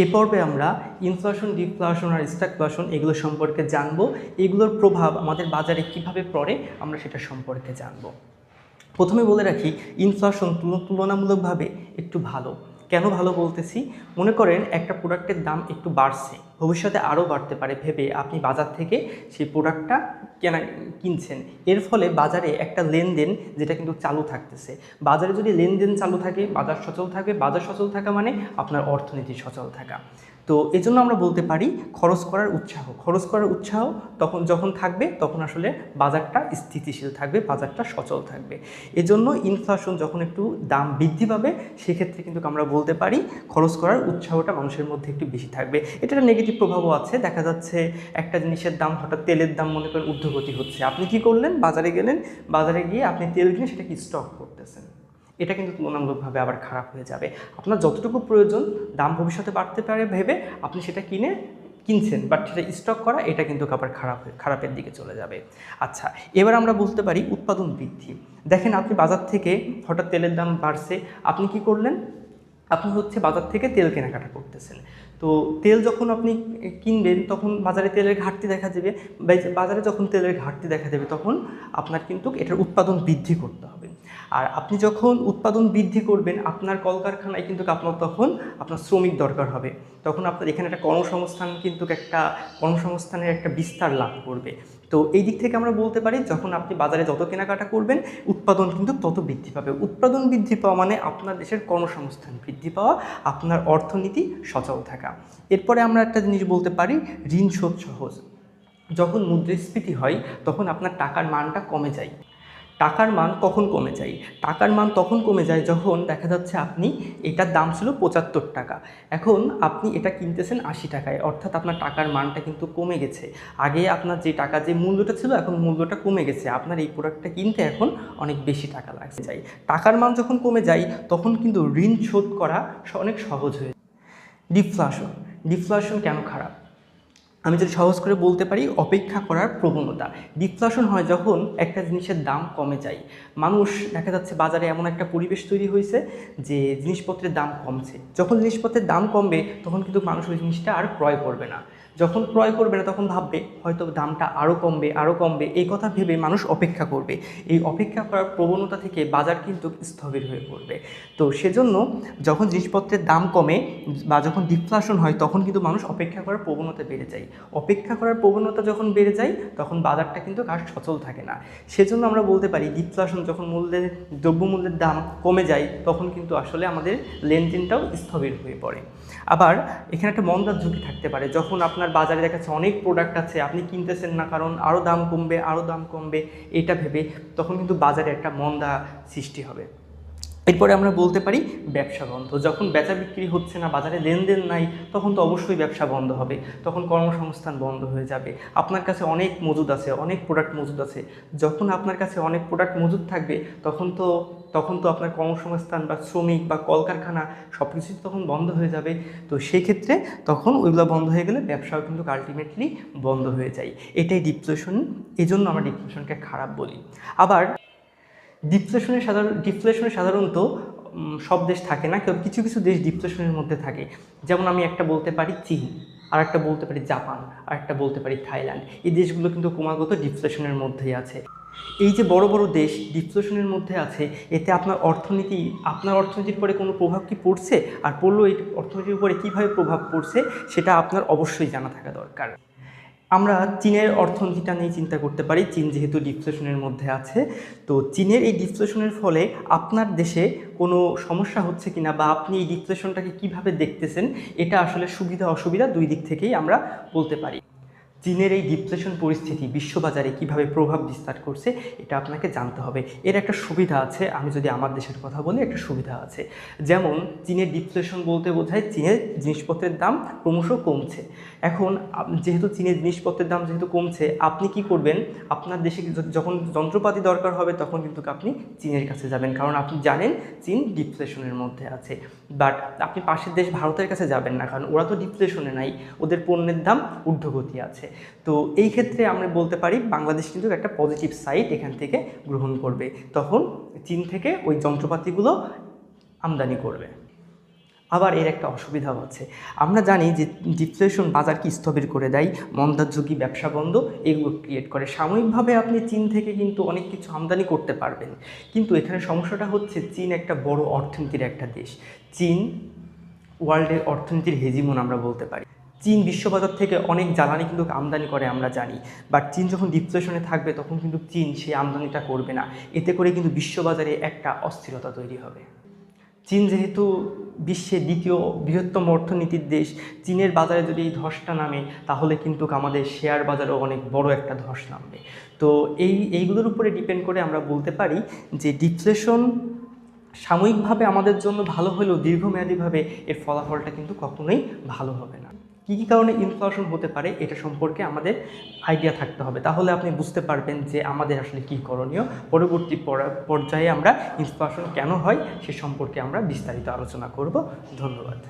এ পর্বে আমরা inflation, deflation আর stagflation এগুলো সম্পর্কে জানবো। এগুলোর প্রভাব আমাদের বাজারে কিভাবে পড়ে আমরা সেটা সম্পর্কে জানবো। প্রথমে বলে রাখি, ইনফ্লেশন তুলনামূলকভাবে একটু ভালো। কেন ভালো বলতেছি? মনে করেন একটা প্রোডাক্টের দাম একটু বাড়ছে, ভবিষ্যতে আরও বাড়তে পারে ভেবে আপনি বাজার থেকে সেই প্রোডাক্টটা কিনছেন। এর ফলে বাজারে একটা লেনদেন যেটা কিন্তু চালু থাকতেছে। বাজারে যদি লেনদেন চালু থাকে, বাজার সচল থাকবে। বাজার সচল থাকা মানে আপনার অর্থনীতি সচল থাকা। তো এই জন্য আমরা বলতে পারি খরচ করার উৎসাহ যখন থাকবে তখন আসলে বাজারটা স্থিতিশীল থাকবে, বাজারটা সচল থাকবে। এজন্য ইনফ্লেশন যখন একটু দাম বৃদ্ধি পাবে সেক্ষেত্রে কিন্তু আমরা বলতে পারি খরচ করার উৎসাহটা মানুষের মধ্যে একটু বেশি থাকবে। এটার নেগেটিভ প্রভাবও আছে। দেখা যাচ্ছে একটা জিনিসের দাম, হঠাৎ তেলের দাম মনে করেন ঊর্ধ্বগতি হচ্ছে, আপনি কি করলেন? বাজারে গেলেন, বাজারে গিয়ে আপনি তেল কিনে সেটাকে স্টক করতেছেন। এটা কিন্তু তুলনামূলকভাবে আবার খারাপ হয়ে যাবে। আপনার যতটুকু প্রয়োজন, দাম ভবিষ্যতে বাড়তে পারে ভেবে আপনি সেটা কিনছেন, বাট সেটা স্টক করা এটা কিন্তু আবার খারাপের দিকে চলে যাবে। আচ্ছা, এবার আমরা বলতে পারি উৎপাদন বৃদ্ধি। দেখেন, আপনি বাজার থেকে হঠাৎ তেলের দাম বাড়ছে, আপনি কি করলেন? আপনি বাজার থেকে তেল কেনাকাটা করতেছেন। তো তেল যখন আপনি কিনবেন তখন বাজারে তেলের ঘাটতি দেখা দেবে। বাজারে যখন তেলের ঘাটতি দেখা দেবে তখন আপনার কিন্তু এটার উৎপাদন বৃদ্ধি করতে হবে। আর আপনি যখন উৎপাদন বৃদ্ধি করবেন, আপনার কলকারখানায় কিন্তু আপনার শ্রমিক দরকার হবে। তখন আপনার এখানে একটা কর্মসংস্থানের একটা বিস্তার লাভ করবে। তো এই দিক থেকে আমরা বলতে পারি যখন আপনি বাজারে যত কেনাকাটা করবেন উৎপাদন কিন্তু তত বৃদ্ধি পাবে। উৎপাদন বৃদ্ধি পাওয়া মানে আপনার দেশের কর্মসংস্থান বৃদ্ধি পাওয়া, আপনার অর্থনীতি সচল থাকা। এরপরে আমরা একটা জিনিস বলতে পারি, ঋণ শোধ সহজ। যখন মুদ্রাস্ফীতি হয় তখন আপনার টাকার মানটা কমে যায়। টাকার মান কখন কমে যায়? টাকার মান তখন কমে যায় যখন দেখা যাচ্ছে আপনি এটার দাম ছিল ৭৫ টাকা, এখন আপনি এটা কিনতেছেন ৮০ টাকায়, অর্থাৎ আপনার টাকার মানটা কিন্তু কমে গেছে। আগে আপনার যে মূল্যটা ছিল এখন মূল্যটা কমে গেছে, আপনার এই প্রোডাক্টটা কিনতে এখন অনেক বেশি টাকা লাগছে। টাকার মান যখন কমে যায় তখন কিন্তু ঋণ শোধ করা অনেক সহজ হয়ে যায়। ডিফ্লেশন কেন খারাপ? আমি যদি সহজ করে বলতে পারি, অপেক্ষা করার প্রবণতা। ডিফ্লেশন হয় যখন একটা জিনিসের দাম কমে যায়। মানুষ দেখা যাচ্ছে বাজারে এমন একটা পরিবেশ তৈরি হয়েছে যে জিনিসপত্রের দাম কমছে। যখন জিনিসপত্রের দাম কমবে তখন কিন্তু মানুষ ওই জিনিসটা আর ক্রয় করবে না। যখন ক্রয় করবে না তখন ভাববে হয়তো দামটা আরও কমবে, এই কথা ভেবে মানুষ অপেক্ষা করবে। এই অপেক্ষা করার প্রবণতা থেকে বাজার কিন্তু স্থবির হয়ে পড়বে। তো সেজন্য যখন জিনিসপত্রের দাম কমে বা যখন ডিফ্লেশন হয় তখন কিন্তু মানুষ অপেক্ষা করার প্রবণতা বেড়ে যায়। অপেক্ষা করার প্রবণতা যখন বেড়ে যায় তখন বাজারটা কিন্তু আর সচল থাকে না। সেজন্য আমরা বলতে পারি ডিফ্লেশন যখন দ্রব্যমূল্যের দাম কমে যায় তখন কিন্তু আসলে আমাদের লেনদেনটাও স্থবির হয়ে পড়ে। আবার এখানে একটা মন্দার ঝুঁকি থাকতে পারে। যখন আপনার বাজারে দেখা যাচ্ছে অনেক প্রোডাক্ট আছে, আপনি কিনতেছেন না কারণ আরও দাম কমবে এটা ভেবে, তখন কিন্তু বাজারে একটা মন্দা সৃষ্টি হবে। এরপরে আমরা বলতে পারি ব্যবসা বন্ধ। যখন বেচা বিক্রি হচ্ছে না, বাজারে লেনদেন নাই, তখন তো অবশ্যই ব্যবসা বন্ধ হবে, তখন কর্মসংস্থান বন্ধ হয়ে যাবে। আপনার কাছে অনেক প্রোডাক্ট মজুদ আছে। যখন আপনার কাছে অনেক প্রোডাক্ট মজুদ থাকবে তখন তো আপনার কর্মসংস্থান বা শ্রমিক বা কলকারখানা সব কিছুই তখন বন্ধ হয়ে যাবে। তো সেই ক্ষেত্রে তখন ওইগুলো বন্ধ হয়ে গেলে ব্যবসাও কিন্তু আলটিমেটলি বন্ধ হয়ে যায়। এটাই ডিফ্লেশন। এই জন্য আমরা ডিফ্লেশনকে খারাপ বলি। আবার ডিফ্লেশনে সাধারণত সব দেশ থাকে না, কিছু কিছু দেশ ডিফ্লেশনের মধ্যে থাকে। যেমন আমি একটা বলতে পারি চীন, আর একটা বলতে পারি জাপান, আর একটা বলতে পারি থাইল্যান্ড। এই দেশগুলো কিন্তু ক্রমাগত ডিফ্লেশনের মধ্যেই আছে। এই যে বড় বড় দেশ ডিফ্লেশনের মধ্যে আছে, এতে আপনার অর্থনীতির উপরে কোনো প্রভাব কি পড়ছে? আর পড়লেও এই অর্থনীতির উপরে কীভাবে প্রভাব পড়ছে সেটা আপনার অবশ্যই জানা থাকা দরকার। আমরা চীনের অর্থনীতিটা নিয়ে চিন্তা করতে পারি। চীন যেহেতু ডিফ্লেশনের মধ্যে আছে, তো চীনের এই ডিফ্লেশনের ফলে আপনার দেশে কোনো সমস্যা হচ্ছে কিনা বা আপনি এই ডিফ্লেশনটাকে কীভাবে দেখতেছেন, এটা আসলে সুবিধা অসুবিধা দুই দিক থেকেই আমরা বলতে পারি। চীনের এই ডিফ্লেশন পরিস্থিতি বিশ্ববাজারে কীভাবে প্রভাব বিস্তার করছে এটা আপনাকে জানতে হবে। এর একটা সুবিধা আছে, আমি যদি আমার দেশের কথা বলি, একটা সুবিধা আছে। যেমন চীনের ডিফ্লেশন বলতে বোঝায় চীনের জিনিসপত্রের দাম ক্রমশ কমছে। এখন যেহেতু চীনের জিনিসপত্রের দাম কমছে, আপনি কি করবেন? আপনার দেশে যখন যন্ত্রপাতি দরকার হবে তখন কিন্তু আপনি চীনের কাছে যাবেন, কারণ আপনি জানেন চীন ডিফ্লেশনের মধ্যে আছে। বাট আপনি পাশের দেশ ভারতের কাছে যাবেন না, কারণ ওরা তো ডিফ্লেশনে নাই, ওদের পণ্যের দাম ঊর্ধ্বগতি আছে। তো এই ক্ষেত্রে আমরা বলতে পারি বাংলাদেশ কিন্তু একটা পজিটিভ সাইড এখান থেকে গ্রহণ করবে, তখন চীন থেকে ওই যন্ত্রপাতিগুলো আমদানি করবে। আবার এর একটা অসুবিধাও আছে। আমরা জানি যে ডিফ্লেশন বাজারকে স্থবির করে দেয়, মন্দার ঝুঁকি, ব্যবসা বন্ধ এগুলো ক্রিয়েট করে। সাময়িকভাবে আপনি চীন থেকে কিন্তু অনেক কিছু আমদানি করতে পারবেন, কিন্তু এখানে সমস্যাটা হচ্ছে চীন একটা বড় অর্থনীতির একটা দেশ। চীন ওয়ার্ল্ডের অর্থনীতির হেজিমন আমরা বলতে পারি। চীন বিশ্ববাজার থেকে অনেক জ্বালানি কিন্তু আমদানি করে আমরা জানি, বাট চীন যখন ডিফ্লেশনে থাকবে তখন কিন্তু চীন সেই আমদানিটা করবে না। এতে করে কিন্তু বিশ্ববাজারে একটা অস্থিরতা তৈরি হবে। চীন যেহেতু বিশ্বের দ্বিতীয় বৃহত্তম অর্থনীতির দেশ, চীনের বাজারে যদি এই ধসটা নামে তাহলে কিন্তু আমাদের শেয়ার বাজারেও অনেক বড় একটা ধস নামবে। তো এইগুলোর উপরে ডিপেন্ড করে আমরা বলতে পারি যে ডিফ্লেশন সাময়িকভাবে আমাদের জন্য ভালো হলেও দীর্ঘমেয়াদীভাবে এর ফলাফলটা কিন্তু কখনোই ভালো হবে না। কী কী কারণে ইনফ্লেশন হতে পারে এটা সম্পর্কে আমাদের আইডিয়া থাকতে হবে, তাহলে আপনি বুঝতে পারবেন যে আমাদের আসলে কী করণীয়। পরবর্তী পর্যায়ে আমরা ইনফ্লেশন কেন হয় সে সম্পর্কে আমরা বিস্তারিত আলোচনা করব। ধন্যবাদ।